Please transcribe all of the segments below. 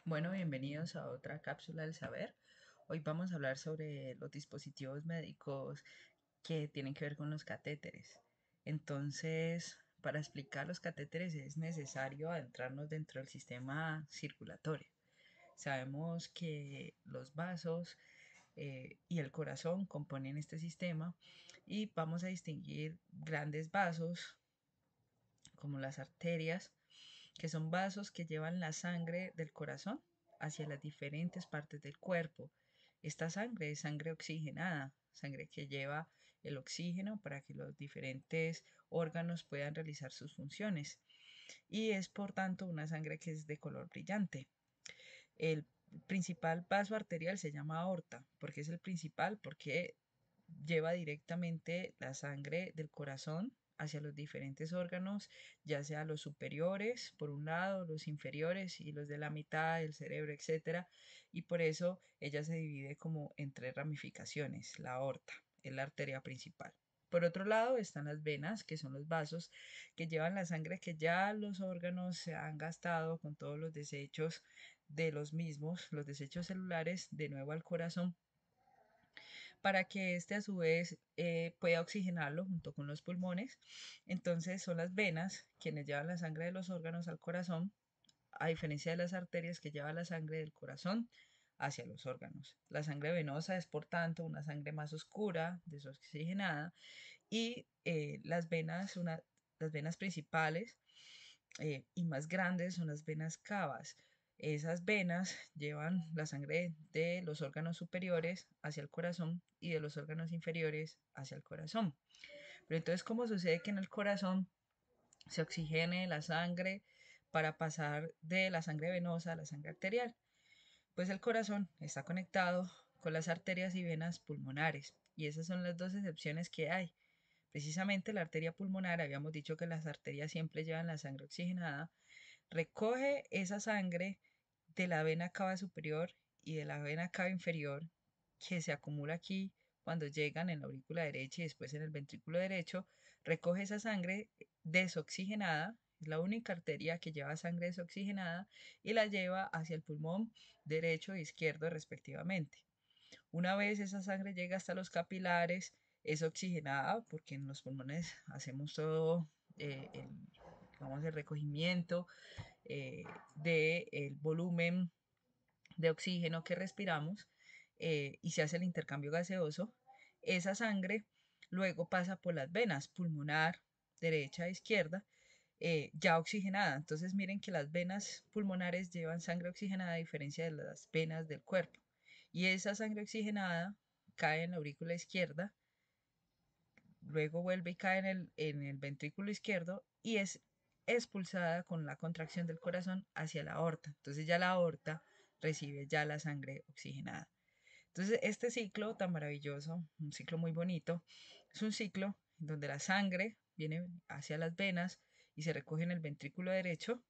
Bueno, bienvenidos a otra cápsula del saber. Hoy vamos a hablar sobre los dispositivos médicos que tienen que ver con los catéteres. Entonces, para explicar los catéteres es necesario adentrarnos dentro del sistema circulatorio. Sabemos que los vasos y el corazón componen este sistema y vamos a distinguir grandes vasos como las arterias, que son vasos que llevan la sangre del corazón hacia las diferentes partes del cuerpo. Esta sangre es sangre oxigenada, sangre que lleva el oxígeno para que los diferentes órganos puedan realizar sus funciones y es por tanto una sangre que es de color brillante. El principal vaso arterial se llama aorta. ¿Por qué es el principal? Porque lleva directamente la sangre del corazón hacia los diferentes órganos, ya sea los superiores, por un lado, los inferiores y los de la mitad del cerebro, etcétera, y por eso ella se divide como en tres ramificaciones. La aorta es la arteria principal. Por otro lado están las venas, que son los vasos que llevan la sangre que ya los órganos se han gastado con todos los desechos de los mismos, los desechos celulares, de nuevo al corazón para que éste a su vez pueda oxigenarlo junto con los pulmones. Entonces son las venas quienes llevan la sangre de los órganos al corazón, a diferencia de las arterias que llevan la sangre del corazón hacia los órganos. La sangre venosa es por tanto una sangre más oscura, desoxigenada, y las venas principales y más grandes son las venas cavas. Esas venas llevan la sangre de los órganos superiores hacia el corazón y de los órganos inferiores hacia el corazón. Pero entonces, ¿cómo sucede que en el corazón se oxigene la sangre para pasar de la sangre venosa a la sangre arterial? Pues el corazón está conectado con las arterias y venas pulmonares y esas son las dos excepciones que hay. Precisamente la arteria pulmonar, habíamos dicho que las arterias siempre llevan la sangre oxigenada, recoge esa sangre de la vena cava superior y de la vena cava inferior que se acumula aquí cuando llegan en la aurícula derecha y después en el ventrículo derecho, recoge esa sangre desoxigenada, es la única arteria que lleva sangre desoxigenada y la lleva hacia el pulmón derecho e izquierdo respectivamente. Una vez esa sangre llega hasta los capilares, es oxigenada porque en los pulmones hacemos todo el recogimiento del volumen de oxígeno que respiramos y se hace el intercambio gaseoso. Esa sangre luego pasa por las venas pulmonar, derecha e izquierda, ya oxigenada. Entonces miren que las venas pulmonares llevan sangre oxigenada a diferencia de las venas del cuerpo. Y esa sangre oxigenada cae en la aurícula izquierda, luego vuelve y cae en el ventrículo izquierdo y es expulsada con la contracción del corazón hacia la aorta. Entonces ya la aorta recibe ya la sangre oxigenada. Entonces este ciclo tan maravilloso, un ciclo muy bonito, es un ciclo donde la sangre viene hacia las venas y se recoge en el ventrículo derecho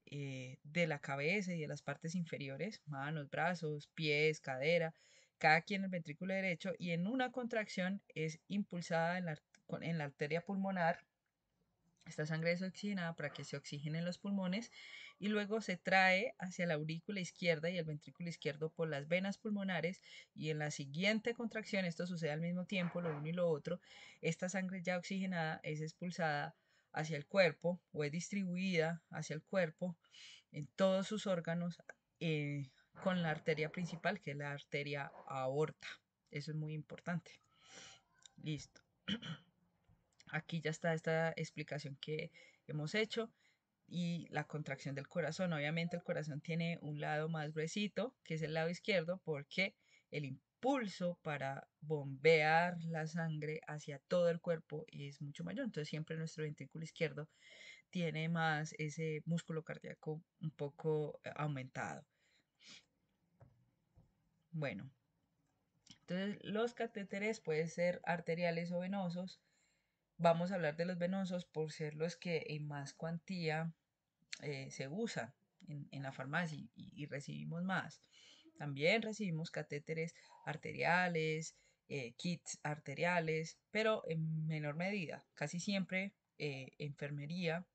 de la cabeza y de las partes inferiores, manos, brazos, pies, cadera, cada quien en el ventrículo derecho y en una contracción es impulsada en la arteria pulmonar esta sangre desoxigenada para que se oxigenen los pulmones y luego se trae hacia la aurícula izquierda y el ventrículo izquierdo por las venas pulmonares y en la siguiente contracción, esto sucede al mismo tiempo, lo uno y lo otro, esta sangre ya oxigenada es expulsada hacia el cuerpo o es distribuida hacia el cuerpo en todos sus órganos con la arteria principal que es la arteria aorta. Eso es muy importante. Listo. Aquí ya está esta explicación que hemos hecho y la contracción del corazón. Obviamente el corazón tiene un lado más gruesito, que es el lado izquierdo, porque el impulso para bombear la sangre hacia todo el cuerpo es mucho mayor. Entonces siempre nuestro ventrículo izquierdo tiene más ese músculo cardíaco un poco aumentado. Bueno, entonces los catéteres pueden ser arteriales o venosos. Vamos a hablar de los venosos por ser los que en más cuantía se usan en la farmacia y recibimos más. También recibimos catéteres arteriales, kits arteriales, pero en menor medida. Casi siempre enfermería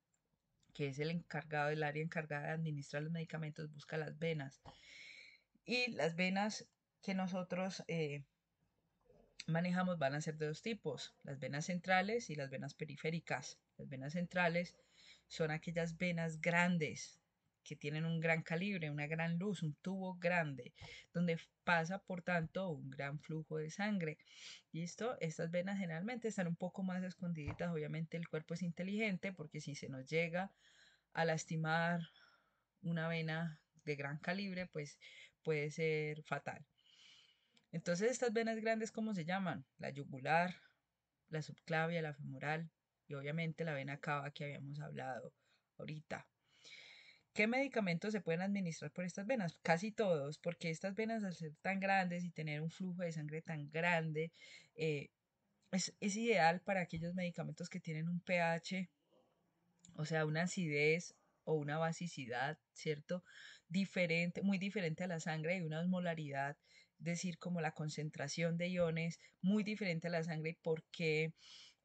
que es el encargado del área encargada de administrar los medicamentos, busca las venas. Y las venas que nosotros manejamos van a ser de dos tipos, las venas centrales y las venas periféricas. Las venas centrales son aquellas venas grandes que tienen un gran calibre, una gran luz, un tubo grande, donde pasa, por tanto, un gran flujo de sangre. ¿Listo? Estas venas generalmente están un poco más escondiditas. Obviamente el cuerpo es inteligente porque si se nos llega a lastimar una vena de gran calibre, pues puede ser fatal. Entonces, estas venas grandes, ¿cómo se llaman? La yugular, la subclavia, la femoral y obviamente la vena cava que habíamos hablado ahorita. ¿Qué medicamentos se pueden administrar por estas venas? Casi todos, porque estas venas al ser tan grandes y tener un flujo de sangre tan grande, eh, es ideal para aquellos medicamentos que tienen un pH, o sea, una acidez o una basicidad, ¿cierto? Diferente, muy diferente a la sangre y una osmolaridad, es decir, como la concentración de iones, muy diferente a la sangre. ¿Y por qué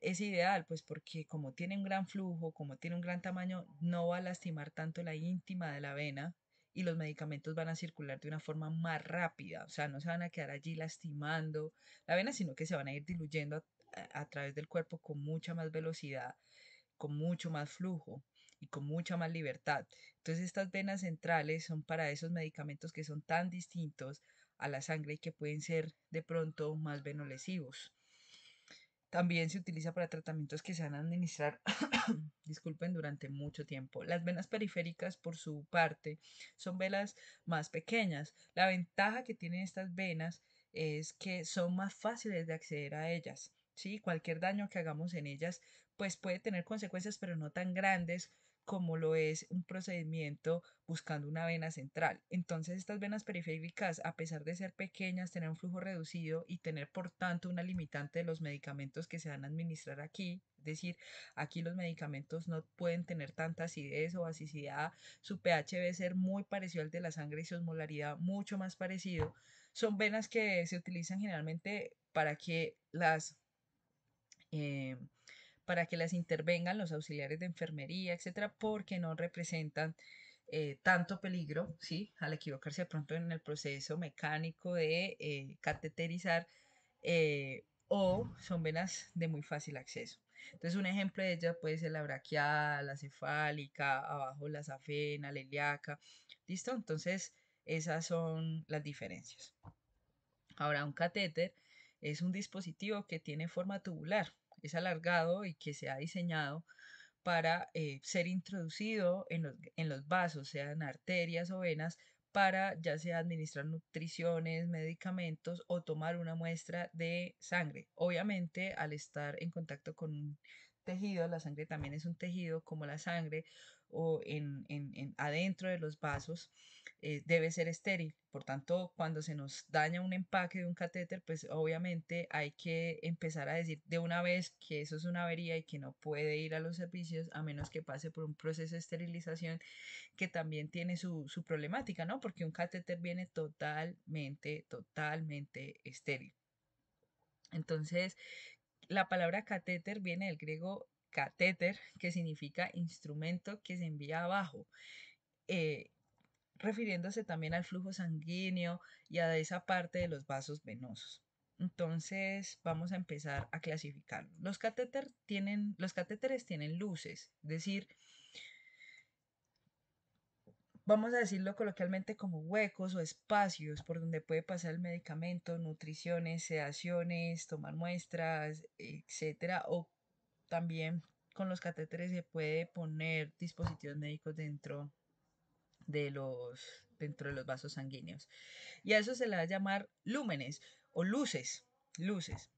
es ideal? Pues porque como tiene un gran flujo, como tiene un gran tamaño, no va a lastimar tanto la íntima de la vena y los medicamentos van a circular de una forma más rápida, o sea, no se van a quedar allí lastimando la vena, sino que se van a ir diluyendo a través del cuerpo con mucha más velocidad, con mucho más flujo y con mucha más libertad. Entonces estas venas centrales son para esos medicamentos que son tan distintos a la sangre y que pueden ser de pronto más venolesivos. También se utiliza para tratamientos que se van a administrar, disculpen, durante mucho tiempo. Las venas periféricas, por su parte, son venas más pequeñas. La ventaja que tienen estas venas es que son más fáciles de acceder a ellas. ¿Sí? Cualquier daño que hagamos en ellas, pues puede tener consecuencias, pero no tan grandes como lo es un procedimiento buscando una vena central. Entonces, estas venas periféricas, a pesar de ser pequeñas, tener un flujo reducido y tener, por tanto, una limitante de los medicamentos que se van a administrar aquí, es decir, aquí los medicamentos no pueden tener tanta acidez o basicidad, su pH debe ser muy parecido al de la sangre y su osmolaridad mucho más parecido. Son venas que se utilizan generalmente eh, para que las intervengan los auxiliares de enfermería, etcétera, porque no representan tanto peligro, ¿sí? Al equivocarse de pronto en el proceso mecánico de cateterizar, o son venas de muy fácil acceso. Entonces, un ejemplo de ellas puede ser la braquial, la cefálica, abajo la safena, la ilíaca. ¿Listo? Entonces, esas son las diferencias. Ahora, un catéter es un dispositivo que tiene forma tubular, es alargado y que se ha diseñado para ser introducido en los vasos, sean arterias o venas, para ya sea administrar nutriciones, medicamentos o tomar una muestra de sangre. Obviamente, al estar en contacto con un tejido, la sangre también es un tejido como la sangre, o adentro de los vasos, debe ser estéril. Por tanto, cuando se nos daña un empaque de un catéter, pues obviamente hay que empezar a decir de una vez que eso es una avería y que no puede ir a los servicios a menos que pase por un proceso de esterilización que también tiene su problemática, ¿no? Porque un catéter viene totalmente estéril. Entonces, la palabra catéter viene del griego catéter, que significa instrumento que se envía abajo. Eh, Refiriéndose también al flujo sanguíneo y a esa parte de los vasos venosos. Entonces vamos a empezar a clasificarlo. Los catéteres tienen luces, es decir, vamos a decirlo coloquialmente como huecos o espacios por donde puede pasar el medicamento, nutriciones, sedaciones, tomar muestras, etcétera. O también con los catéteres se puede poner dispositivos médicos dentro de los vasos sanguíneos. Y a eso se le va a llamar lúmenes o luces. Luces.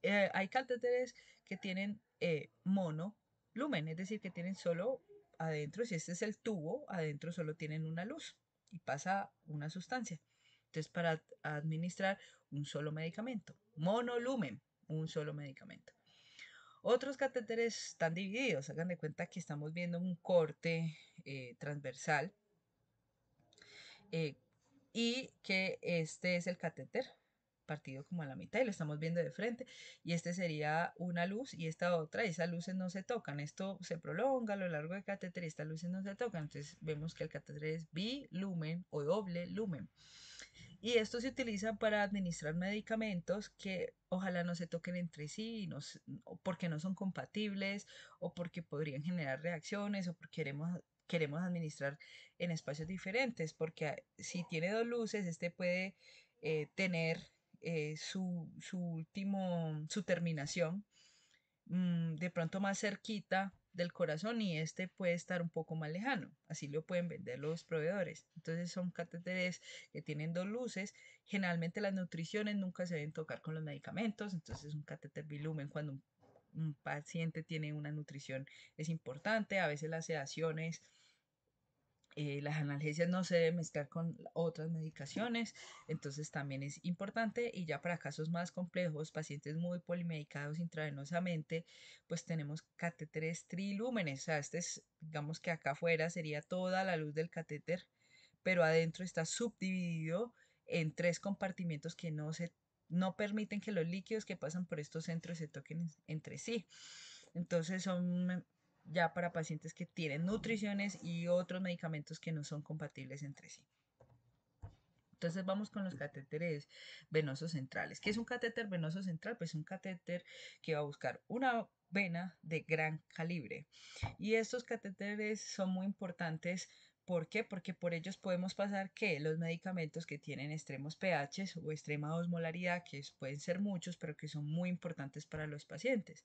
Hay catéteres que tienen monolumen, es decir, que tienen solo adentro, si este es el tubo, adentro solo tienen una luz y pasa una sustancia. Entonces, para administrar un solo medicamento, monolumen, un solo medicamento. Otros catéteres están divididos, hagan de cuenta que estamos viendo un corte transversal, eh, y que este es el catéter. partido como a la mitad y lo estamos viendo de frente. Y este sería una luz y esta otra, y esas luces no se tocan. Esto se prolonga a lo largo del catéter y estas luces no se tocan. Entonces vemos que el catéter es bilumen o doble lumen. Y esto se utiliza para administrar medicamentos que ojalá no se toquen entre sí, o porque no son compatibles, o porque podrían generar reacciones, o porque queremos administrar en espacios diferentes, porque si tiene dos luces, este puede tener su terminación de pronto más cerquita del corazón y este puede estar un poco más lejano. Así lo pueden vender los proveedores. Entonces son catéteres que tienen dos luces. Generalmente las nutriciones nunca se deben tocar con los medicamentos. Entonces un catéter bilumen cuando un paciente tiene una nutrición es importante. A veces las sedaciones las analgesias no se deben mezclar con otras medicaciones, entonces también es importante. Y ya para casos más complejos, pacientes muy polimedicados intravenosamente, pues tenemos catéteres trilúmenes. O sea, este es, digamos que acá afuera sería toda la luz del catéter, pero adentro está subdividido en tres compartimientos que no permiten que los líquidos que pasan por estos centros se toquen entre sí. Entonces son ya para pacientes que tienen nutriciones y otros medicamentos que no son compatibles entre sí. Entonces vamos con los catéteres venosos centrales. ¿Qué es un catéter venoso central? Pues un catéter que va a buscar una vena de gran calibre. Y estos catéteres son muy importantes. ¿Por qué? Porque por ellos podemos pasar que los medicamentos que tienen extremos pH o extrema osmolaridad, que pueden ser muchos, pero que son muy importantes para los pacientes.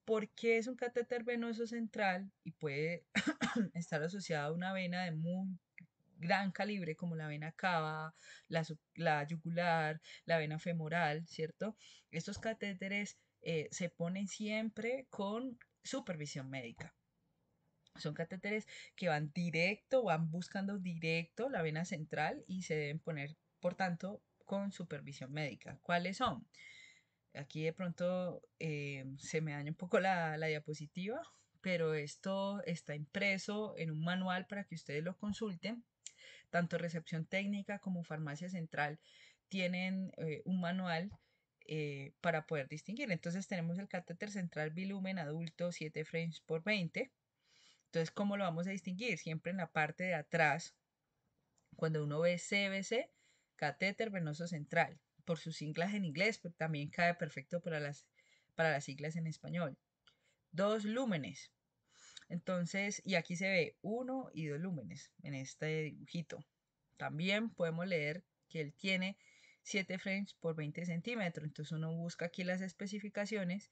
Porque es un catéter venoso central y puede estar asociado a una vena de muy gran calibre como la vena cava, la yugular, la vena femoral, ¿cierto? Estos catéteres se ponen siempre con supervisión médica. Son catéteres que van buscando directo la vena central y se deben poner, por tanto, con supervisión médica. ¿Cuáles son? Aquí de pronto se me daña un poco la diapositiva, pero esto está impreso en un manual para que ustedes lo consulten. Tanto recepción técnica como farmacia central tienen un manual para poder distinguir. Entonces tenemos el catéter central bilumen adulto 7 frames por 20. Entonces, ¿cómo lo vamos a distinguir? Siempre en la parte de atrás, cuando uno ve CVC, catéter venoso central, por sus siglas en inglés, pero también cae perfecto para las siglas en español. 2 lúmenes. Entonces, y aquí se ve 1 y 2 lúmenes en este dibujito. También podemos leer que él tiene 7 frames por 20 centímetros. Entonces uno busca aquí las especificaciones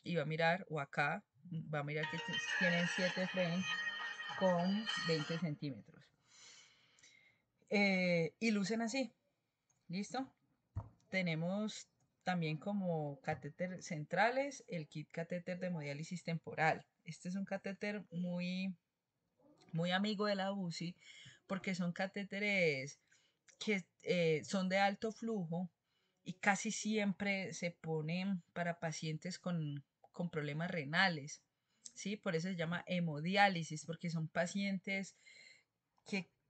y va a mirar, o acá, va a mirar que tienen 7 frames con 20 centímetros. Y lucen así. ¿Listo? Tenemos también como catéter centrales el kit catéter de hemodiálisis temporal. Este es un catéter muy amigo de la UCI porque son catéteres que son de alto flujo y casi siempre se ponen para pacientes con problemas renales. ¿Sí? Por eso se llama hemodiálisis, porque son pacientes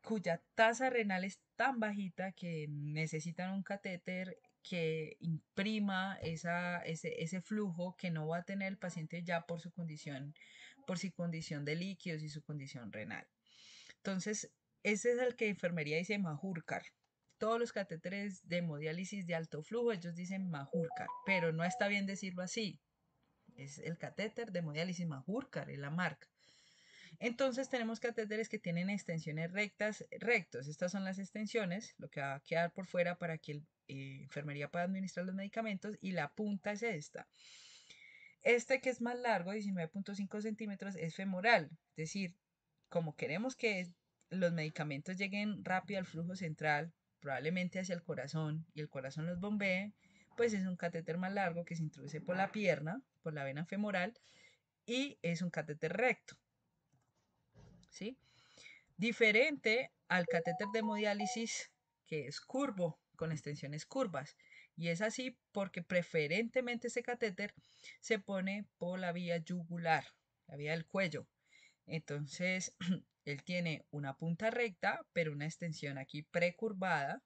cuya tasa renal es tan bajita que necesitan un catéter que imprima ese flujo que no va a tener el paciente ya por su condición de líquidos y su condición renal. Entonces, ese es el que enfermería dice Majurcar. Todos los catéteres de hemodiálisis de alto flujo, ellos dicen Majurcar, pero no está bien decirlo así. Es el catéter de hemodiálisis Majurcar, es la marca. Entonces tenemos catéteres que tienen extensiones rectos. Estas son las extensiones, lo que va a quedar por fuera para que el enfermería pueda administrar los medicamentos, y la punta es esta. Este que es más largo, 19.5 centímetros, es femoral, es decir, como queremos que los medicamentos lleguen rápido al flujo central, probablemente hacia el corazón, y el corazón los bombee, pues es un catéter más largo que se introduce por la pierna, por la vena femoral, y es un catéter recto. ¿Sí? Diferente al catéter de hemodiálisis, que es curvo, con extensiones curvas. Y es así porque preferentemente ese catéter se pone por la vía yugular, la vía del cuello. Entonces, él tiene una punta recta, pero una extensión aquí precurvada,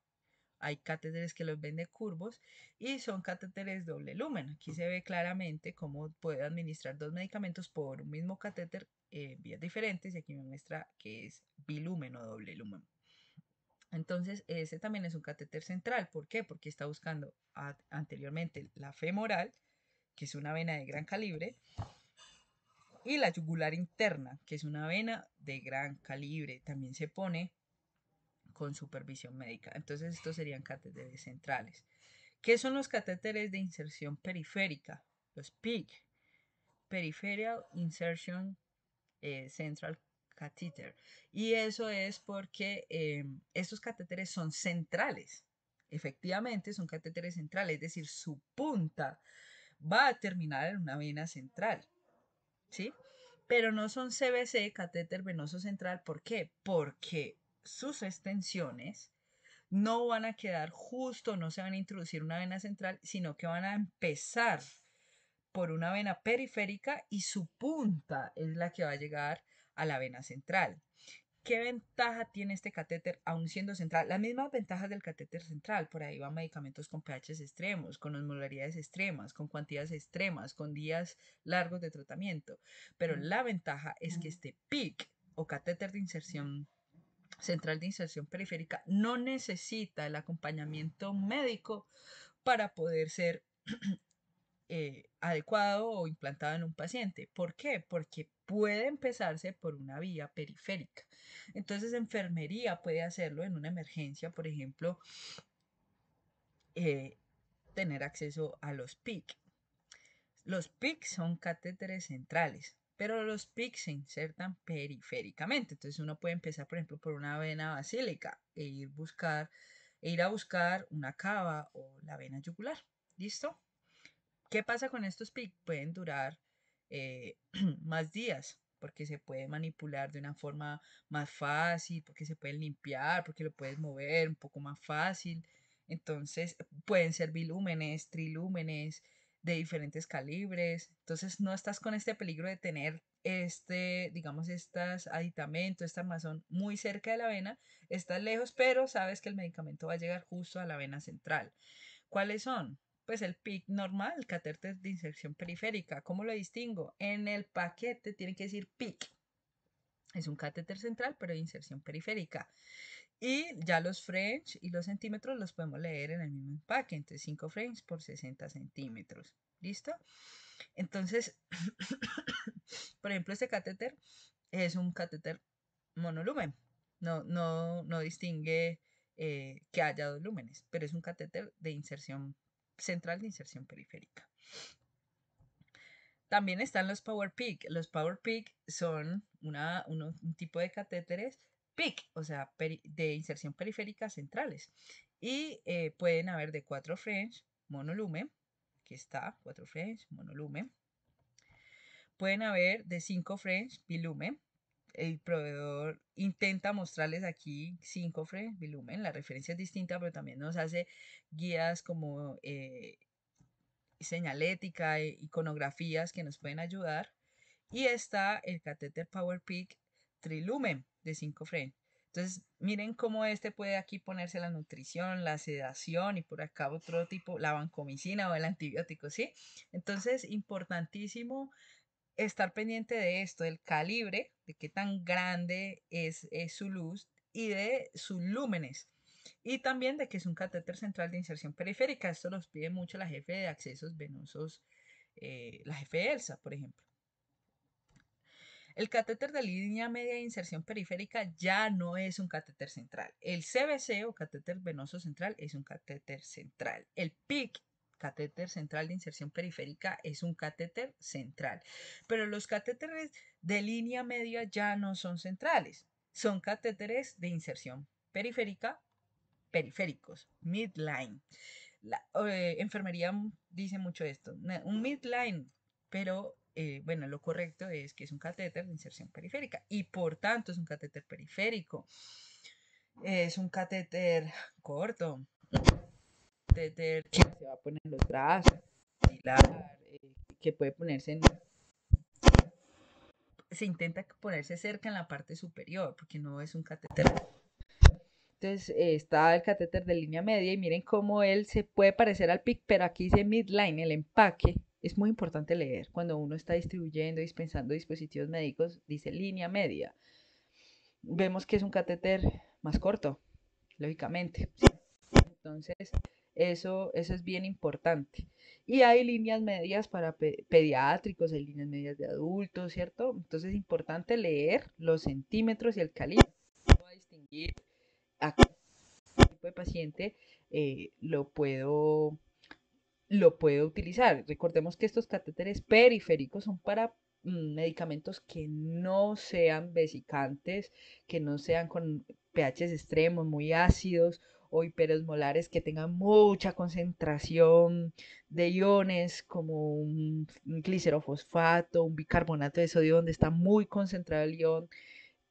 hay catéteres que los venden curvos y son catéteres doble lumen. Aquí se ve claramente cómo puede administrar dos medicamentos por un mismo catéter en vías diferentes y aquí me muestra que es bilumen o doble lumen. Entonces, ese también es un catéter central. ¿Por qué? Porque está buscando anteriormente la femoral, que es una vena de gran calibre, y la yugular interna, que es una vena de gran calibre. También se pone con supervisión médica. Entonces, estos serían catéteres centrales. ¿Qué son los catéteres de inserción periférica? Los PIC, Peripheral Insertion Central Catheter. Y eso es porque estos catéteres son centrales. Efectivamente, son catéteres centrales, es decir, su punta va a terminar en una vena central, ¿sí? Pero no son CVC, catéter venoso central. ¿Por qué? Porque sus extensiones no van a quedar justo, no se van a introducir una vena central, sino que van a empezar por una vena periférica y su punta es la que va a llegar a la vena central. ¿Qué ventaja tiene este catéter aún siendo central? Las mismas ventajas del catéter central. Por ahí van medicamentos con pHs extremos, con osmolaridades extremas, con cuantías extremas, con días largos de tratamiento. Pero la ventaja es que este PIC o catéter de inserción central de inserción periférica no necesita el acompañamiento médico para poder ser adecuado o implantado en un paciente. ¿Por qué? Porque puede empezarse por una vía periférica. Entonces, enfermería puede hacerlo en una emergencia, por ejemplo, eh, tener acceso a los PIC. Los PIC son catéteres centrales, pero los PIC se insertan periféricamente. Entonces, uno puede empezar, por ejemplo, por una vena basílica ir a buscar una cava o la vena yugular. ¿Listo? ¿Qué pasa con estos PIC? Pueden durar más días porque se puede manipular de una forma más fácil, porque se pueden limpiar, porque lo puedes mover un poco más fácil. Entonces pueden ser bilúmenes, trilúmenes de diferentes calibres. Entonces no estás con este peligro de tener digamos, estos aditamentos, esta armazón muy cerca de la vena. Estás lejos, pero sabes que el medicamento va a llegar justo a la vena central. ¿Cuáles son? Pues el PIC normal, el catéter de inserción periférica. ¿Cómo lo distingo? En el paquete tiene que decir PIC. Es un catéter central, pero de inserción periférica. Y ya los French y los centímetros los podemos leer en el mismo empaque, entonces 5 French por 60 centímetros. ¿Listo? Entonces, por ejemplo, este catéter es un catéter monolumen. No distingue que haya dos lúmenes, pero es un catéter de inserción central de inserción periférica. También están los Power PIC. Los Power PIC son un tipo de catéteres PIC, o sea, de inserción periférica centrales. Y pueden haber de 4 French, monolumen, aquí está, 4 French, monolumen. Pueden haber de 5 French, bilumen. El proveedor intenta mostrarles aquí 5 French, bilumen. La referencia es distinta, pero también nos hace guías como señalética, iconografías que nos pueden ayudar. Y está el catéter Power PIC trilumen de 5 French. Entonces, miren cómo este puede aquí ponerse la nutrición, la sedación y por acá otro tipo, la vancomicina o el antibiótico, ¿sí? Entonces, importantísimo estar pendiente de esto, del calibre, de qué tan grande es su luz y de sus lúmenes. Y también de que es un catéter central de inserción periférica. Esto nos pide mucho la jefe de accesos venosos, la jefe de ELSA, por ejemplo. El catéter de línea media de inserción periférica ya no es un catéter central. El CVC o catéter venoso central es un catéter central. El PIC, catéter central de inserción periférica, es un catéter central. Pero los catéteres de línea media ya no son centrales. Son catéteres de inserción periférica periféricos, midline. La enfermería dice mucho esto, un midline, pero bueno, lo correcto es que es un catéter de inserción periférica y por tanto es un catéter periférico. Es un catéter corto, un catéter que se va a poner en los brazos, que puede ponerse se intenta ponerse cerca en la parte superior, porque no es un catéter. Entonces Entonces está el catéter de línea media y miren cómo él se puede parecer al PIC, pero aquí dice midline, el empaque. Es muy importante leer. Cuando uno está distribuyendo, dispensando dispositivos médicos, dice línea media. Vemos que es un catéter más corto, lógicamente. Entonces, eso es bien importante. Y hay líneas medias para pediátricos, hay líneas medias de adultos, ¿cierto? Entonces es importante leer los centímetros y el calibre. Va a distinguir a qué tipo de paciente lo puedo utilizar. Recordemos que estos catéteres periféricos son para medicamentos que no sean vesicantes, que no sean con pHs extremos, muy ácidos o hiperosmolares, que tengan mucha concentración de iones, como un glicerofosfato, un bicarbonato de sodio, donde está muy concentrado el ion.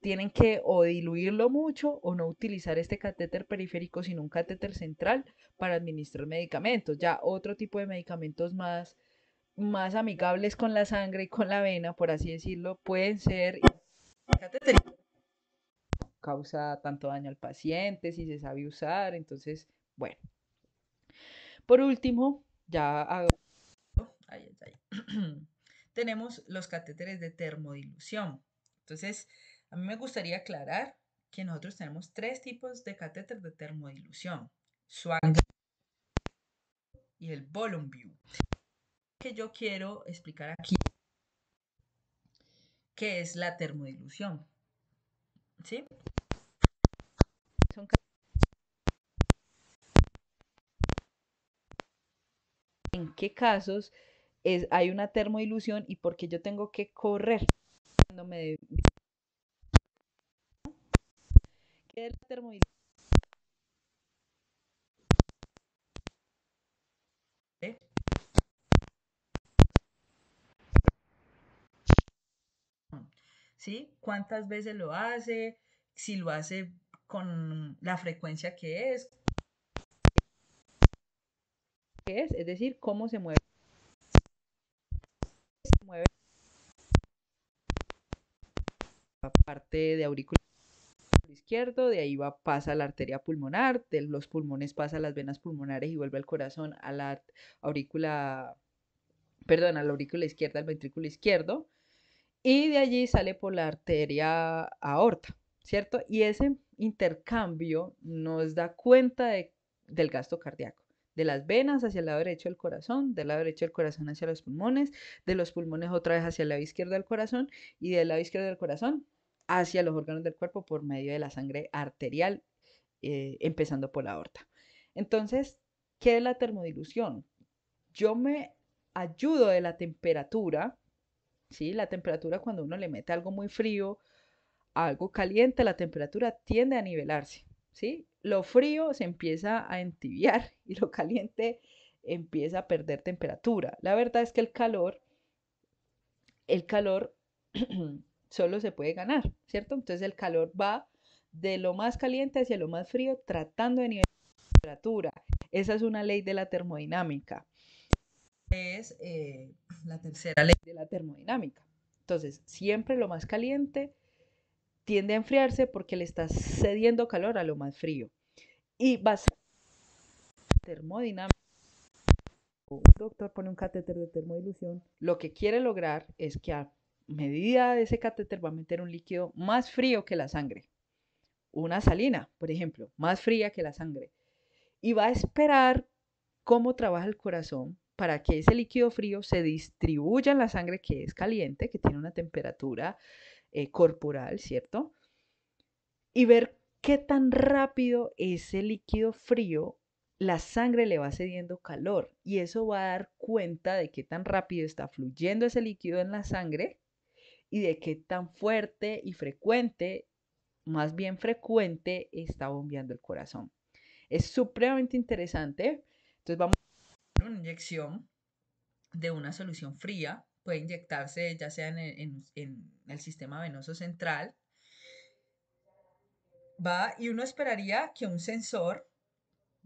Tienen que o diluirlo mucho o no utilizar este catéter periférico, sino un catéter central para administrar medicamentos. Ya otro tipo de medicamentos más amigables con la sangre y con la vena, por así decirlo, pueden ser catéter. Causa tanto daño al paciente si se sabe usar. Entonces, bueno. Por último, ya hago... Ay, ay, ay. Tenemos los catéteres de termodilución. Entonces, a mí me gustaría aclarar que nosotros tenemos tres tipos de catéter de termodilución: Swan y el Volume View. Que yo quiero explicar aquí qué es la termodilución, ¿sí? Son en qué casos hay una termodilución y por qué yo tengo que correr cuando me... ¿Qué es la termodilución? ¿Sí? ¿Cuántas veces lo hace? Si lo hace con la frecuencia es decir, cómo se mueve la parte de aurícula izquierdo, de ahí pasa a la arteria pulmonar, de los pulmones pasa a las venas pulmonares y vuelve al corazón, a la aurícula, perdón, a la aurícula izquierda, al ventrículo izquierdo, y de allí sale por la arteria aorta, ¿cierto? Y ese intercambio nos da cuenta del gasto cardíaco, de las venas hacia el lado derecho del corazón, del lado derecho del corazón hacia los pulmones, de los pulmones otra vez hacia el lado izquierdo del corazón y del lado izquierdo del corazón hacia los órganos del cuerpo por medio de la sangre arterial, empezando por la aorta. Entonces, ¿qué es la termodilución? Yo me ayudo de la temperatura. ¿Sí? La temperatura, cuando uno le mete algo muy frío a algo caliente, la temperatura tiende a nivelarse, ¿sí? Lo frío se empieza a entibiar y lo caliente empieza a perder temperatura. La verdad es que el calor solo se puede ganar, ¿cierto? Entonces el calor va de lo más caliente hacia lo más frío, tratando de nivelar la temperatura. Esa es una ley de la termodinámica. Es la tercera ley de la termodinámica. Entonces, siempre lo más caliente tiende a enfriarse porque le está cediendo calor a lo más frío. Y basado en la termodinámica, un doctor pone un catéter de termodilución, lo que quiere lograr es que a medida de ese catéter va a meter un líquido más frío que la sangre. Una salina, por ejemplo, más fría que la sangre. Y va a esperar cómo trabaja el corazón para que ese líquido frío se distribuya en la sangre que es caliente, que tiene una temperatura corporal, ¿cierto? Y ver qué tan rápido ese líquido frío, la sangre le va cediendo calor. Y eso va a dar cuenta de qué tan rápido está fluyendo ese líquido en la sangre y de qué tan fuerte y frecuente, más bien frecuente, está bombeando el corazón. Es supremamente interesante. Entonces vamos a hacer una inyección de una solución fría. Puede inyectarse ya sea en el sistema venoso central. Va y uno esperaría que un sensor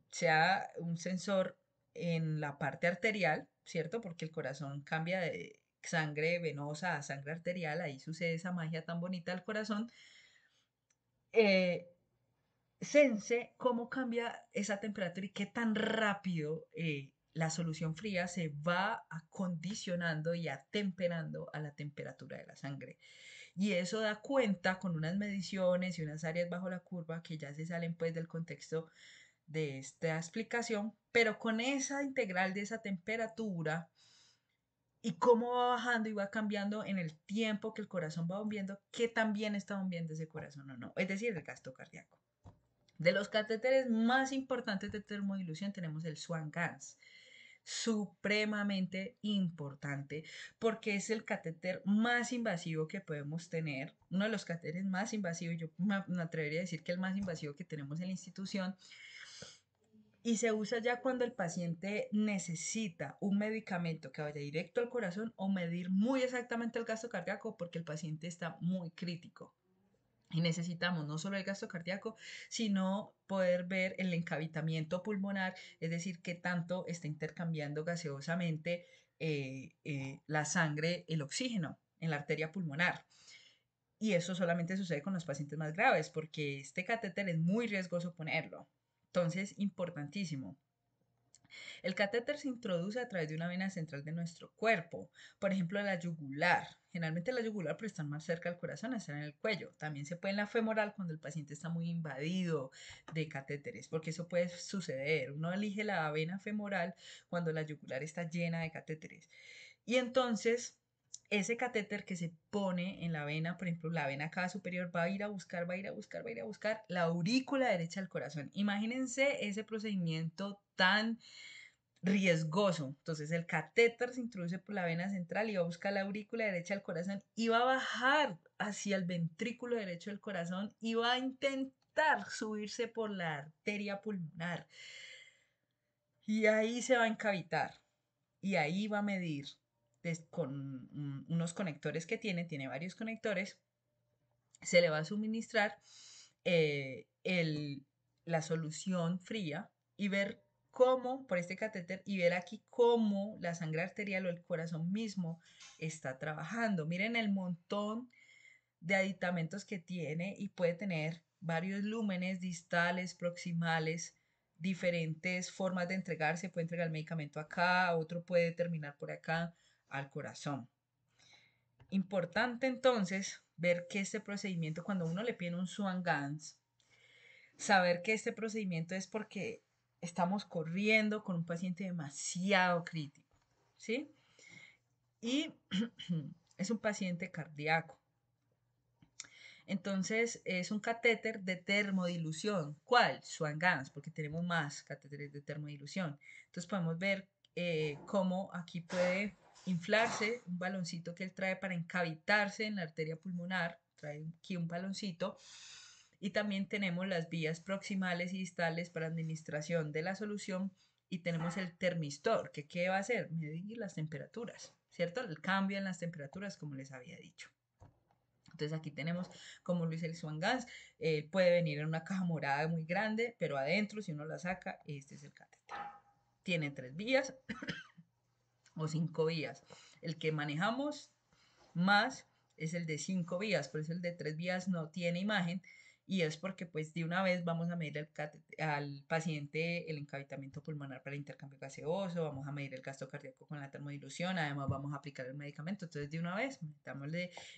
sea un sensor en la parte arterial, ¿cierto? Porque el corazón cambia de sangre venosa a sangre arterial, ahí sucede esa magia tan bonita del corazón. Eh, sense cómo cambia esa temperatura y qué tan rápido la solución fría se va acondicionando y atemperando a la temperatura de la sangre. Y eso da cuenta con unas mediciones y unas áreas bajo la curva que ya se salen pues del contexto de esta explicación, pero con esa integral de esa temperatura y cómo va bajando y va cambiando en el tiempo que el corazón va bombeando, qué tan bien está bombeando ese corazón o no, es decir, el gasto cardíaco. De los catéteres más importantes de termodilución tenemos el Swan-Ganz, supremamente importante porque es el catéter más invasivo que podemos tener, uno de los catéteres más invasivos, yo me atrevería a decir que el más invasivo que tenemos en la institución, y se usa ya cuando el paciente necesita un medicamento que vaya directo al corazón o medir muy exactamente el gasto cardíaco porque el paciente está muy crítico. Y necesitamos no solo el gasto cardíaco, sino poder ver el encavitamiento pulmonar, es decir, qué tanto está intercambiando gaseosamente la sangre, el oxígeno en la arteria pulmonar. Y eso solamente sucede con los pacientes más graves, porque este catéter es muy riesgoso ponerlo. Entonces, importantísimo. El catéter se introduce a través de una vena central de nuestro cuerpo, por ejemplo la yugular. Generalmente la yugular, pero están más cerca del corazón, están en el cuello. También se puede en la femoral cuando el paciente está muy invadido de catéteres, porque eso puede suceder. Uno elige la vena femoral cuando la yugular está llena de catéteres. Y entonces ese catéter que se pone en la vena, por ejemplo, la vena cava superior, va a ir a buscar, va a ir a buscar, va a ir a buscar la aurícula derecha del corazón. Imagínense ese procedimiento tan riesgoso. Entonces el catéter se introduce por la vena central y va a buscar la aurícula derecha del corazón y va a bajar hacia el ventrículo derecho del corazón y va a intentar subirse por la arteria pulmonar. Y ahí se va a encavitar y ahí va a medir con unos conectores que tiene varios conectores, se le va a suministrar la solución fría y ver cómo, por este catéter, y ver aquí cómo la sangre arterial o el corazón mismo está trabajando. Miren el montón de aditamentos que tiene y puede tener varios lúmenes distales, proximales, diferentes formas de entregarse. Puede entregar el medicamento acá, otro puede terminar por acá al corazón. Importante entonces ver que este procedimiento, cuando uno le pide un Swan-Ganz, saber que este procedimiento es porque estamos corriendo con un paciente demasiado crítico, ¿sí? Y es un paciente cardíaco. Entonces es un catéter de termodilución. ¿Cuál? Swan-Ganz, porque tenemos más catéteres de termodilución. Entonces podemos ver cómo aquí puede inflarse un baloncito que él trae para encavitarse en la arteria pulmonar. Trae aquí un baloncito. Y también tenemos las vías proximales y distales para administración de la solución. Y tenemos el termistor, que ¿qué va a hacer? Medir las temperaturas, ¿cierto? El cambio en las temperaturas, como les había dicho. Entonces aquí tenemos como lo dice el Swan-Ganz, puede venir en una caja morada muy grande, pero adentro si uno la saca, este es el catéter. Tiene 3 vías o 5 vías. El que manejamos más es el de 5 vías, por eso el de 3 vías no tiene imagen y es porque pues de una vez vamos a medir al paciente el encabitamiento pulmonar para el intercambio gaseoso, vamos a medir el gasto cardíaco con la termodilución, además vamos a aplicar el medicamento, entonces de una vez metamos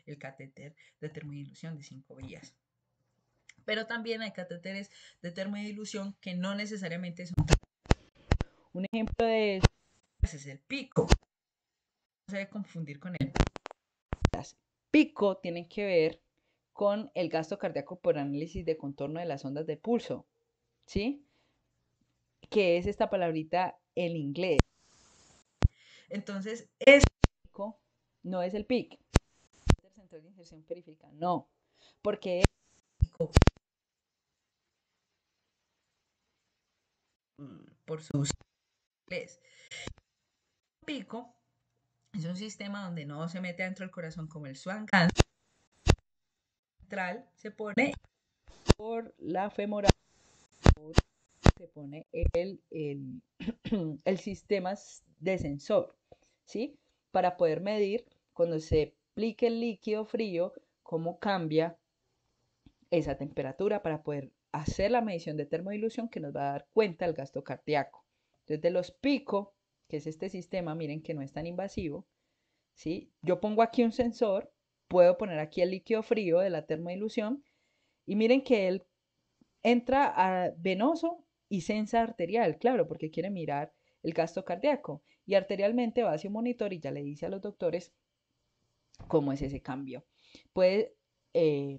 el catéter de termodilución de 5 vías. Pero también hay catéteres de termodilución que no necesariamente son. Un ejemplo de eso es el pico. No se debe confundir con el pico, tienen que ver con el gasto cardíaco por análisis de contorno de las ondas de pulso, ¿sí? Que es esta palabrita en inglés. Entonces, este pico no es el PIC, el central de inserción periférica, no, porque es pico por sus inglés. Pico es un sistema donde no se mete dentro del corazón como el Swan-Ganz. Central se pone por la femoral, se pone el sistema de sensor, ¿sí? Para poder medir cuando se aplique el líquido frío, cómo cambia esa temperatura para poder hacer la medición de termodilución que nos va a dar cuenta del gasto cardíaco. Entonces, de los PICO, que es este sistema, miren que no es tan invasivo, ¿sí? Yo pongo aquí un sensor, puedo poner aquí el líquido frío de la termodilución y miren que él entra a venoso y sensa arterial, claro, porque quiere mirar el gasto cardíaco. Y arterialmente va hacia un monitor y ya le dice a los doctores cómo es ese cambio. Puede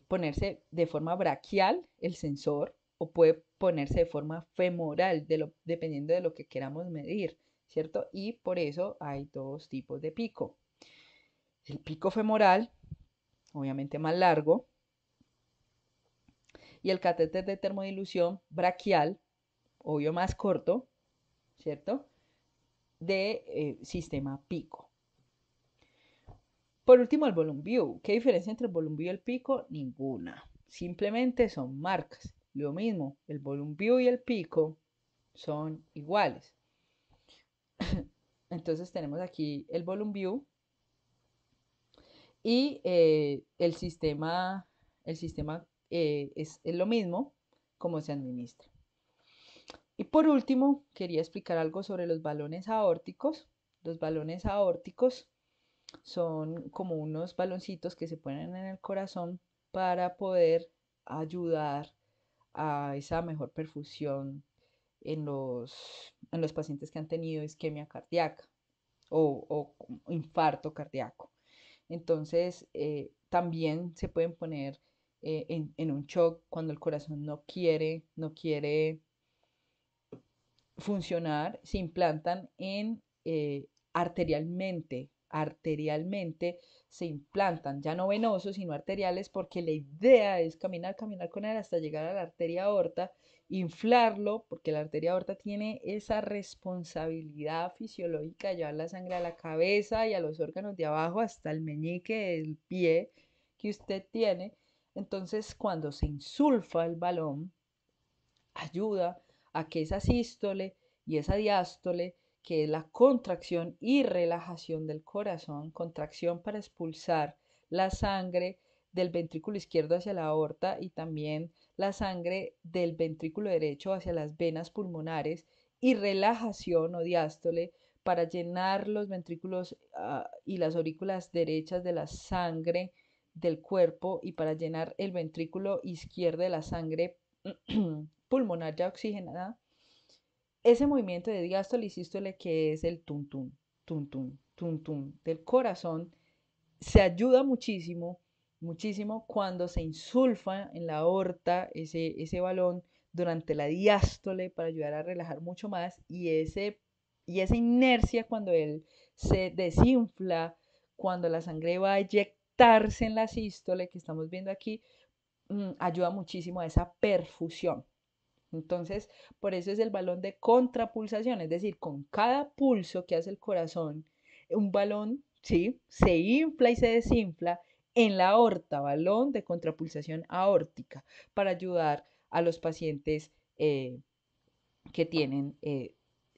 ponerse de forma braquial el sensor o puede ponerse de forma femoral, dependiendo de lo que queramos medir, ¿cierto? Y por eso hay dos tipos de pico. El pico femoral, obviamente más largo, y el catéter de termodilución braquial, obvio más corto, ¿cierto? De sistema pico. Por último, el volume view. ¿Qué diferencia entre el volume view y el pico? Ninguna. Simplemente son marcas. Lo mismo, el volume view y el pico son iguales. Entonces tenemos aquí el volume view y el sistema es lo mismo como se administra. Y por último, quería explicar algo sobre los balones aórticos. Los balones aórticos son como unos baloncitos que se ponen en el corazón para poder ayudar a esa mejor perfusión en los pacientes que han tenido isquemia cardíaca o infarto cardíaco. Entonces, también se pueden poner en un shock cuando el corazón no quiere funcionar, se implantan arterialmente se implantan, ya no venosos, sino arteriales, porque la idea es caminar con él hasta llegar a la arteria aorta, inflarlo, porque la arteria aorta tiene esa responsabilidad fisiológica de llevar la sangre a la cabeza y a los órganos de abajo hasta el meñique del pie que usted tiene. Entonces, cuando se insulfa el balón, ayuda a que esa sístole y esa diástole, que es la contracción y relajación del corazón, contracción para expulsar la sangre del ventrículo izquierdo hacia la aorta y también la sangre del ventrículo derecho hacia las venas pulmonares, y relajación o diástole para llenar los ventrículos y las aurículas derechas de la sangre del cuerpo, y para llenar el ventrículo izquierdo de la sangre pulmonar ya oxigenada. Ese movimiento de diástole y sístole, que es el tum tum, tum tum, tum tum del corazón, se ayuda muchísimo, muchísimo cuando se insulfa en la aorta ese balón durante la diástole para ayudar a relajar mucho más, y esa inercia cuando él se desinfla, cuando la sangre va a eyectarse en la sístole que estamos viendo aquí, ayuda muchísimo a esa perfusión. Entonces, por eso es el balón de contrapulsación, es decir, con cada pulso que hace el corazón, un balón, ¿sí? Se infla y se desinfla en la aorta, balón de contrapulsación aórtica, para ayudar a los pacientes que tienen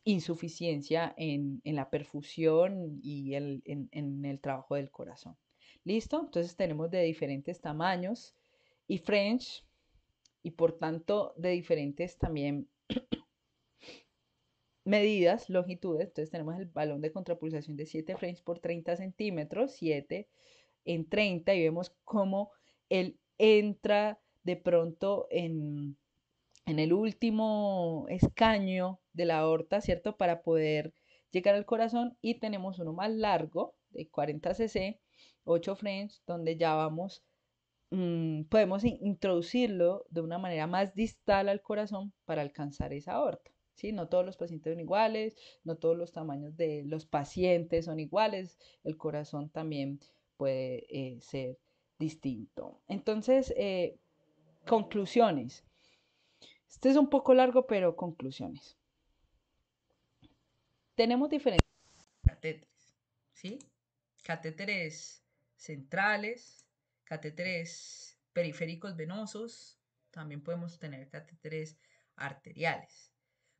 insuficiencia en la perfusión y en el trabajo del corazón. ¿Listo? Entonces tenemos de diferentes tamaños y French, y por tanto de diferentes también medidas, longitudes. Entonces tenemos el balón de contrapulsación de 7 frames por 30 centímetros, 7 en 30, y vemos cómo él entra de pronto en el último escaño de la aorta, ¿cierto? Para poder llegar al corazón. Y tenemos uno más largo, de 40 cc, 8 frames, donde ya podemos introducirlo de una manera más distal al corazón para alcanzar esa aorta. ¿Sí? No todos los pacientes son iguales, no todos los tamaños de los pacientes son iguales, el corazón también puede ser distinto. Entonces, conclusiones. Este es un poco largo, pero conclusiones. Tenemos diferentes catéteres, ¿sí? Catéteres centrales, catéteres periféricos venosos, también podemos tener catéteres arteriales.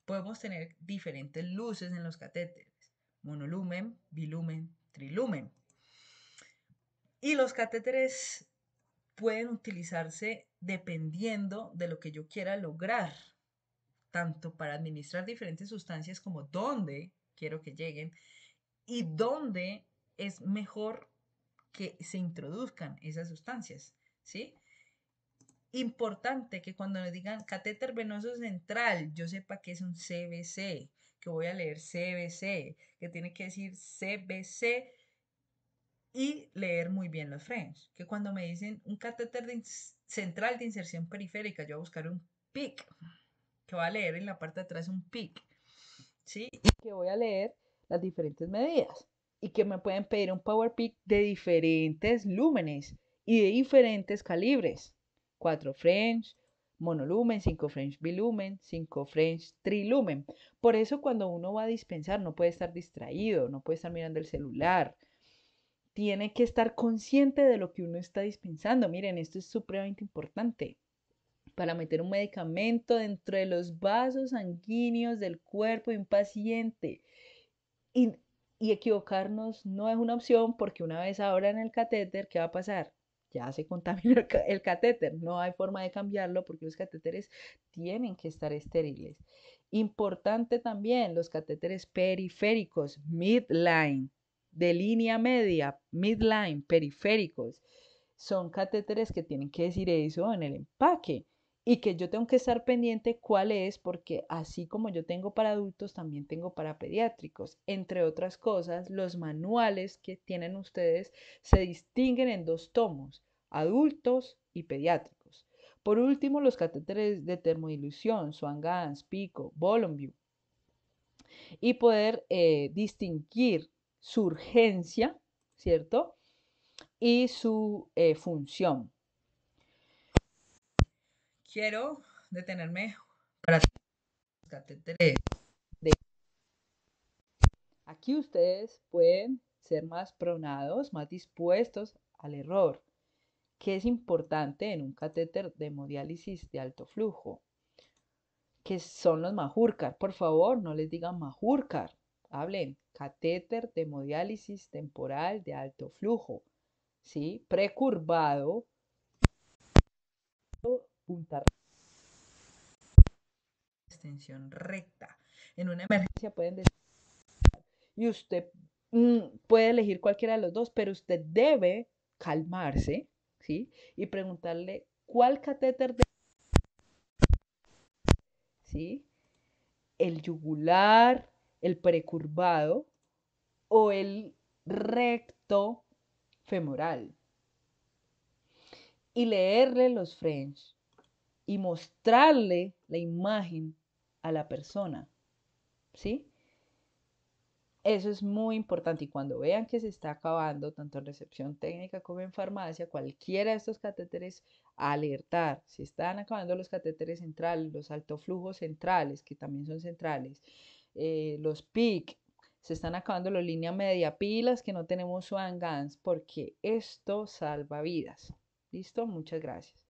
Podemos tener diferentes luces en los catéteres, monolumen, bilumen, trilumen. Y los catéteres pueden utilizarse dependiendo de lo que yo quiera lograr, tanto para administrar diferentes sustancias como dónde quiero que lleguen y dónde es mejor que se introduzcan esas sustancias, ¿sí? Importante que cuando me digan catéter venoso central, yo sepa que es un CVC, que voy a leer CVC, que tiene que decir CVC y leer muy bien los frames. Que cuando me dicen un catéter central de inserción periférica, yo voy a buscar un PIC, que va a leer en la parte de atrás un PIC, ¿sí? Y que voy a leer las diferentes medidas y que me pueden pedir un Power Pick de diferentes lúmenes y de diferentes calibres. 4 French, monolumen, 5 French bilumen, 5 French trilumen. Por eso cuando uno va a dispensar no puede estar distraído, no puede estar mirando el celular. Tiene que estar consciente de lo que uno está dispensando. Miren, esto es supremamente importante para meter un medicamento dentro de los vasos sanguíneos del cuerpo de un paciente. Y, y equivocarnos no es una opción porque una vez abran el catéter, ¿qué va a pasar? Ya se contaminó el catéter, no hay forma de cambiarlo porque los catéteres tienen que estar estériles. Importante también los catéteres periféricos, midline, de línea media, midline, periféricos. Son catéteres que tienen que decir eso en el empaque y que yo tengo que estar pendiente cuál es, porque así como yo tengo para adultos, también tengo para pediátricos. Entre otras cosas, los manuales que tienen ustedes se distinguen en 2 tomos, adultos y pediátricos. Por último, los catéteres de termodilución, Swan-Ganz, Pico, Bolonview, y poder distinguir su urgencia, ¿cierto? Y su función. Quiero detenerme para los catéteres. Aquí ustedes pueden ser más pronados, más dispuestos al error, que es importante en un catéter de hemodiálisis de alto flujo, que son los Majurcar. Por favor, no les digan Majurcar, hablen catéter de hemodiálisis temporal de alto flujo, ¿sí? Precurvado, punta extensión recta. En una emergencia pueden decir, y usted puede elegir cualquiera de los dos, pero usted debe calmarse, ¿sí? Y preguntarle cuál catéter, ¿sí? El yugular, el precurvado o el recto femoral. Y leerle los French y mostrarle la imagen a la persona, ¿sí? Eso es muy importante y cuando vean que se está acabando, tanto en recepción técnica como en farmacia, cualquiera de estos catéteres, alertar. Se están acabando los catéteres centrales, los altoflujos centrales, que también son centrales, los PIC, se están acabando la línea media, pilas que no tenemos Swan-Ganz, porque esto salva vidas. ¿Listo? Muchas gracias.